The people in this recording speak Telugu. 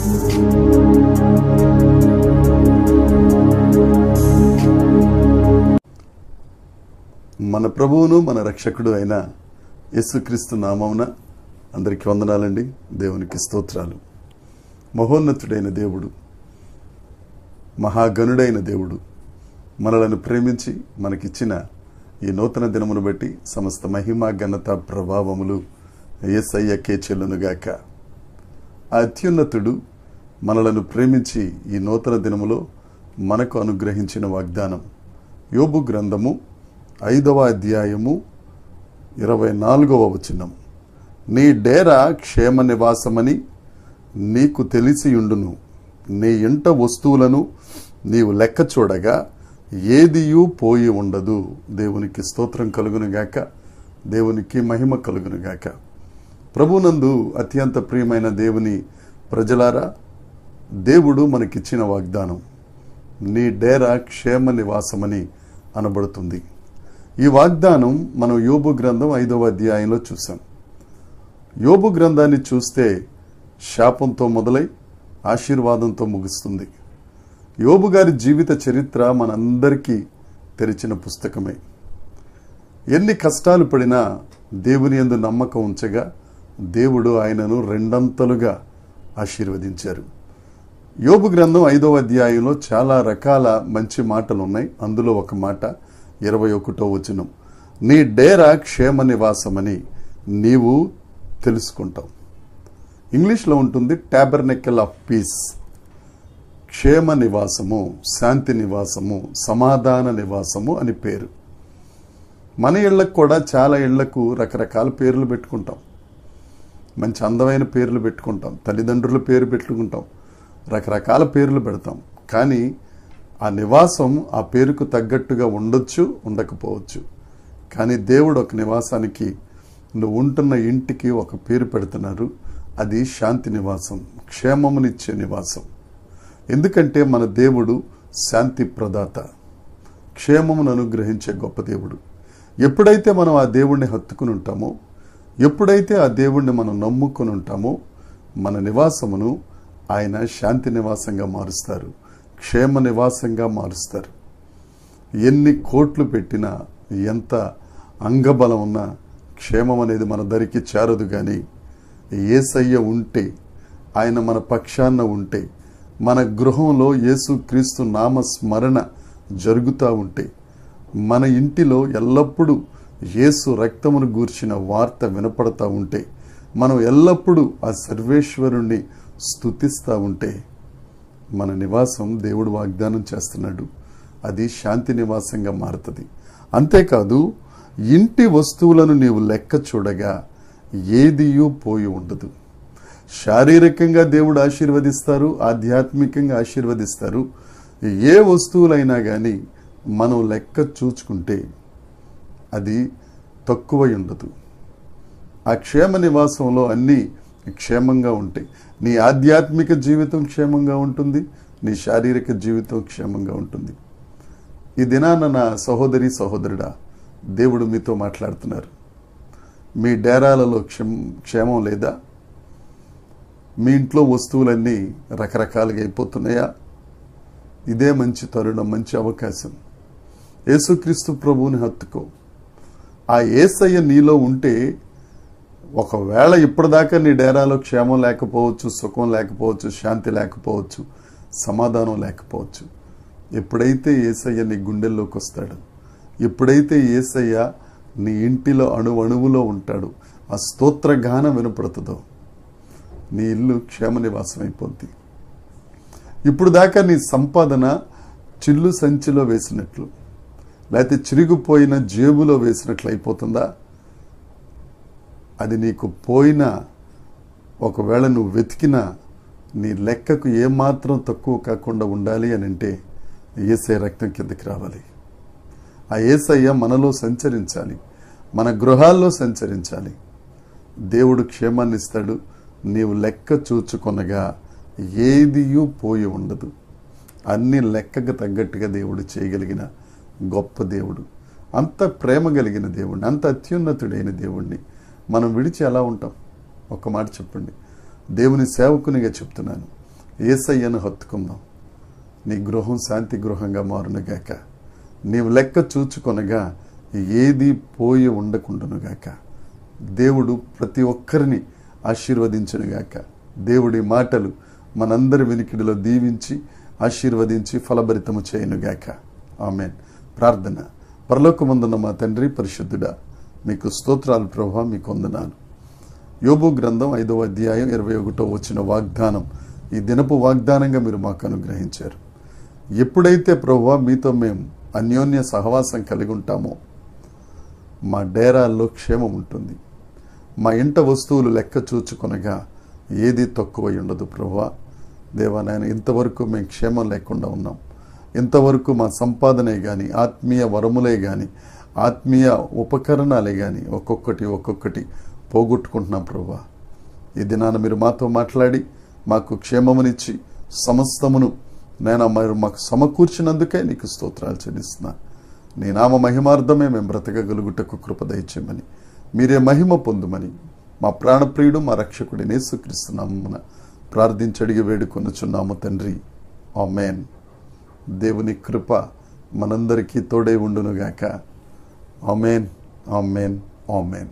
మన ప్రభువును మన రక్షకుడు అయిన యేసుక్రీస్తు నామమున అందరికీ వందనాలండి. దేవునికి స్తోత్రాలు. మహోన్నతుడైన దేవుడు, మహాగణుడైన దేవుడు మనలను ప్రేమించి మనకిచ్చిన ఈ నూతన దినమును బట్టి సమస్త మహిమ ఘనత ప్రభావములు యేసయ్యకే చెల్లునుగాక. ఆ అత్యున్నతుడు మనలను ప్రేమించి ఈ నూతన దినములో మనకు అనుగ్రహించిన వాగ్దానం యోబు గ్రంథము 5వ అధ్యాయము 24వ వచనం. నీ డేరా క్షేమ నివాసమని నీకు తెలిసియుండును, నీ ఇంట వస్తువులను నీవు లెక్క చూడగా ఏదియూ పోయి ఉండదు. దేవునికి స్తోత్రం కలుగునుగాక, దేవునికి మహిమ కలుగునుగాక. ప్రభునందు అత్యంత ప్రియమైన దేవుని ప్రజలారా, దేవుడు మనకిచ్చిన వాగ్దానం నీ డేరా క్షేమ నివాసమని అనబడుతుంది. ఈ వాగ్దానం మనం యోబు గ్రంథం 5వ అధ్యాయంలో చూసాం. యోబు గ్రంథాన్ని చూస్తే శాపంతో మొదలై ఆశీర్వాదంతో ముగుస్తుంది. యోబు గారి జీవిత చరిత్ర మనందరికీ తెరిచిన పుస్తకమే. ఎన్ని కష్టాలు పడినా దేవుని యందు నమ్మకం ఉంచగా దేవుడు ఆయనను రెండంతలుగా ఆశీర్వదించారు. యోబు గ్రంథం 5వ అధ్యాయంలో చాలా రకాల మంచి మాటలు ఉన్నాయి. అందులో ఒక మాట 21వ వచనం. నీ డేరా క్షేమ నివాసమని నీవు తెలుసుకుంటావు. ఇంగ్లీష్లో ఉంటుంది టాబర్నెకల్ ఆఫ్ పీస్. క్షేమ నివాసము, శాంతి నివాసము, సమాధాన నివాసము అని పేరు. మన ఇళ్లకు కూడా చాలా ఇళ్లకు రకరకాల పేర్లు పెట్టుకుంటాం. మంచి అందమైన పేర్లు పెట్టుకుంటాం, తల్లిదండ్రుల పేరు పెట్టుకుంటాం, రకరకాల పేర్లు పెడతాం. కానీ ఆ నివాసం ఆ పేరుకు తగ్గట్టుగా ఉండొచ్చు, ఉండకపోవచ్చు. కానీ దేవుడు ఒక నివాసానికి, నువ్వు ఉంటున్న ఇంటికి ఒక పేరు పెడుతున్నారు. అది శాంతి నివాసం, క్షేమమునిచ్చే నివాసం. ఎందుకంటే మన దేవుడు శాంతి ప్రదాత, క్షేమమును అనుగ్రహించే గొప్ప దేవుడు. ఎప్పుడైతే మనం ఆ దేవుణ్ణి హత్తుకుని ఉంటామో, ఎప్పుడైతే ఆ దేవుణ్ణి మనం నమ్ముకుని ఉంటామో, మన నివాసమును ఆయన శాంతి నివాసంగా మారుస్తారు, క్షేమ నివాసంగా మారుస్తారు. ఎన్ని కోట్లు పెట్టినా, ఎంత అంగబలం ఉన్నా క్షేమం అనేది మన దరికి చేరదు. కానీ యేసయ్య ఉంటే, ఆయన మన పక్షాన ఉంటే, మన గృహంలో యేసుక్రీస్తు నామ స్మరణ జరుగుతూ ఉంటే, మన ఇంటిలో ఎల్లప్పుడూ యేసు రక్తమును గూర్చిన వార్త వినపడతా ఉంటే, మనం ఎల్లప్పుడూ ఆ సర్వేశ్వరుణ్ణి స్తుతిస్తూ ఉంటే, మన నివాసం దేవుడు వాగ్దానం చేస్తున్నాడు, అది శాంతి నివాసంగా మారుతుంది. అంతేకాదు, ఇంటి వస్తువులను నీవు లెక్క చూడగా ఏదియూ పోయి ఉండదు. శారీరకంగా దేవుడు ఆశీర్వదిస్తారు, ఆధ్యాత్మికంగా ఆశీర్వదిస్తారు. ఏ వస్తువులైనా కానీ మనం లెక్క చూచుకుంటే అది తక్కువై ఉండదు. ఆ క్షేమ నివాసంలో అన్నీ క్షేమంగా ఉంటాయి. నీ ఆధ్యాత్మిక జీవితం క్షేమంగా ఉంటుంది, నీ శారీరక జీవితం క్షేమంగా ఉంటుంది. ఈ దినాన నా సహోదరి సహోదరుడా, దేవుడు మీతో మాట్లాడుతున్నారు. మీ డేరాలలో క్షేమం లేదా? మీ ఇంట్లో వస్తువులన్నీ రకరకాలుగా అయిపోతున్నాయా? ఇదే మంచి తరుణం, మంచి అవకాశం. యేసుక్రీస్తు ప్రభువుని హత్తుకో. ఆ యేసయ్య నీలో ఉంటే, ఒకవేళ ఇప్పటిదాకా నీ డేరాలో క్షేమం లేకపోవచ్చు, సుఖం లేకపోవచ్చు, శాంతి లేకపోవచ్చు, సమాధానం లేకపోవచ్చు. ఎప్పుడైతే యేసయ్య నీ గుండెల్లోకి వస్తాడు, ఎప్పుడైతే యేసయ్య నీ ఇంటిలో అణువణువులో ఉంటాడు, ఆ స్తోత్రగానం వినపడుతుందో, నీ ఇల్లు క్షేమ నివాసం అయిపోద్ది. ఇప్పుడు దాకా నీ సంపాదన చిల్లు సంచిలో వేసినట్లు, లేకపోతే చిరిగిపోయిన జేబులో వేసినట్లు అయిపోతుందా? అది నీకు పోయినా, ఒకవేళ నువ్వు వెతికినా, నీ లెక్కకు ఏమాత్రం తక్కువ కాకుండా ఉండాలి అని అంటే యేసయ్య రక్తం కిందకి రావాలి. ఆ యేసయ్య మనలో సంచరించాలి, మన గృహాల్లో సంచరించాలి. దేవుడు క్షేమాన్ని ఇస్తాడు. నీవు లెక్క చూచుకొనగా ఏదియూ పోయి ఉండదు. అన్ని లెక్కకు తగ్గట్టుగా దేవుడు చేయగలిగిన గొప్ప దేవుడు, అంత ప్రేమ కలిగిన దేవుడిని, అంత అత్యున్నతుడైన దేవుణ్ణి మనం విడిచి ఎలా ఉంటాం? ఒక్క మాట చెప్పండి. దేవుని సేవకునిగా చెప్తున్నాను, యేసయ్యను హత్తుకుందాం. నీ గృహం శాంతి గృహంగా మారునుగాక. నీవు లెక్క చూచుకొనగా ఏది పోయి ఉండకుండానుగాక. దేవుడు ప్రతి ఒక్కరిని ఆశీర్వదించునుగాక. దేవుడి మాటలు మనందరి వినికిడిలో దీవించి ఆశీర్వదించి ఫలభరితము చేయునుగాక. ఆమేన్. ప్రార్థన. పరలోకమందున్న మా తండ్రి పరిశుద్ధుడా, మీకు స్తోత్రాలు ప్రభువా, మీకు వందనాలు. యోబు గ్రంథం 5వ అధ్యాయం 21వ వచన వాగ్దానం ఈ దినపు వాగ్దానంగా మీరు మాకు అనుగ్రహించారు. ఎప్పుడైతే ప్రభువా మీతో మేము అన్యోన్య సహవాసం కలిగి ఉంటామో మా డేరాల్లో క్షేమం ఉంటుంది. మా ఇంట వస్తువులు లెక్క చూచుకొనగా ఏది తక్కువై ఉండదు ప్రభువా. దేవా నాయన, ఇంతవరకు మేము క్షేమం లేకుండా ఉన్నాం. ఇంతవరకు మా సంపాదనే కానీ, ఆత్మీయ వరములే కానీ, ఆత్మీయ ఉపకరణాలే కానీ ఒక్కొక్కటి పోగొట్టుకుంటున్నాం ప్రభువా. ఈ దినాన మీరు మాతో మాట్లాడి మాకు క్షేమమునిచ్చి సమస్తమును నేను మీరు మాకు సమకూర్చినందుకే నీకు స్తోత్రాలు చెల్లిస్తున్నా. నీ నామ మహిమార్థమే మేము బ్రతకగలుగుటకు కృప దయచేయమని, మీరే మహిమ పొందుమని మా ప్రాణప్రియుడు మా రక్షకుడి యేసుక్రీస్తు నామమున ప్రార్థించి అడిగి వేడుకొనుచున్నాము తండ్రి. ఆమేన్. దేవుని కృప మనందరికీ తోడై ఉండునుగాక. ఆమేన్, ఆమేన్, ఆమేన్.